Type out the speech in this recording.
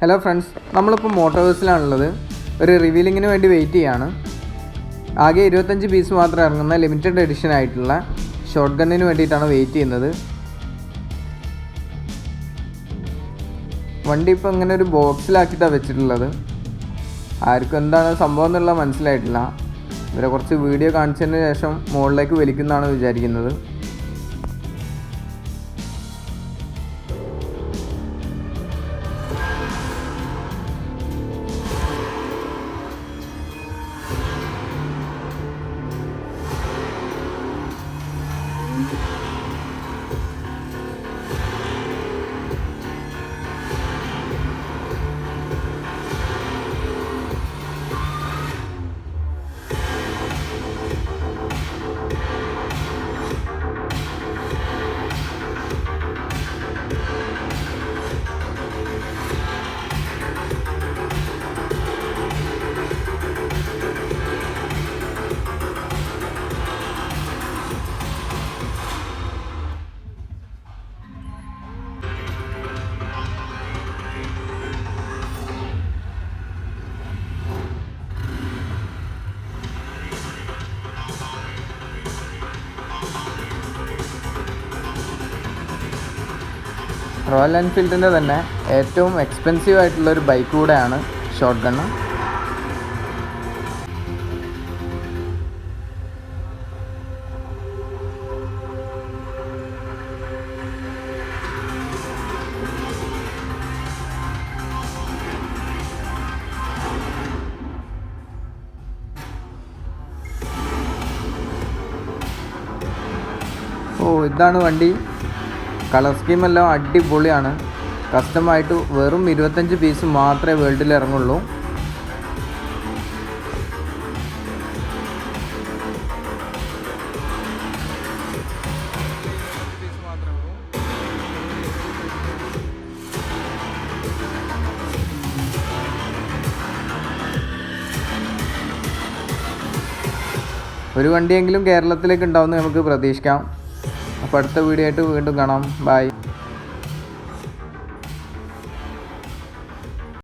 Hello friends, നമ്മളിപ്പോൾ മോട്ടോവേഴ്സിലാണുള്ളത്. ഒരു റിവീലിങ്ങിന് വേണ്ടി വെയിറ്റ് ചെയ്യാണ്. ആകെ 25 പീസ് മാത്രം ഇറങ്ങുന്ന ലിമിറ്റഡ് എഡിഷൻ ആയിട്ടുള്ള ഷോട്ട് ഗണ്ണിന് വേണ്ടിയിട്ടാണ് വെയിറ്റ് ചെയ്യുന്നത്. വണ്ടി ഇപ്പോൾ ഇങ്ങനെ ഒരു ബോക്സിലാക്കിയിട്ടാണ് വെച്ചിട്ടുള്ളത്. ആർക്കും എന്താണ് സംഭവം എന്നുള്ളത് മനസ്സിലായിട്ടില്ല. ഇവരെ കുറച്ച് വീഡിയോ കാണിച്ചതിന് ശേഷം മുകളിലേക്ക് വലിക്കുന്നതാണ് വിചാരിക്കുന്നത്. റോയൽ എൻഫീൽഡിൻ്റെ തന്നെ ഏറ്റവും എക്സ്പെൻസീവ് ആയിട്ടുള്ളൊരു ബൈക്ക് കൂടെയാണ് ഷോട്ട് ഗണ്ണ്. ഇതാണ് വണ്ടി. കളർ സ്കീമെല്ലാം അടിപൊളിയാണ്. കസ്റ്റമായിട്ട് വെറും 25 പീസ് മാത്രമേ വേൾഡിൽ ഇറങ്ങുള്ളൂ. ഒരു വണ്ടിയെങ്കിലും കേരളത്തിലേക്ക് ഉണ്ടാവുമെന്ന് നമുക്ക് പ്രതീക്ഷിക്കാം. അപ്പോൾ അടുത്ത വീഡിയോ ആയിട്ട് വീണ്ടും കാണാം. ബൈ.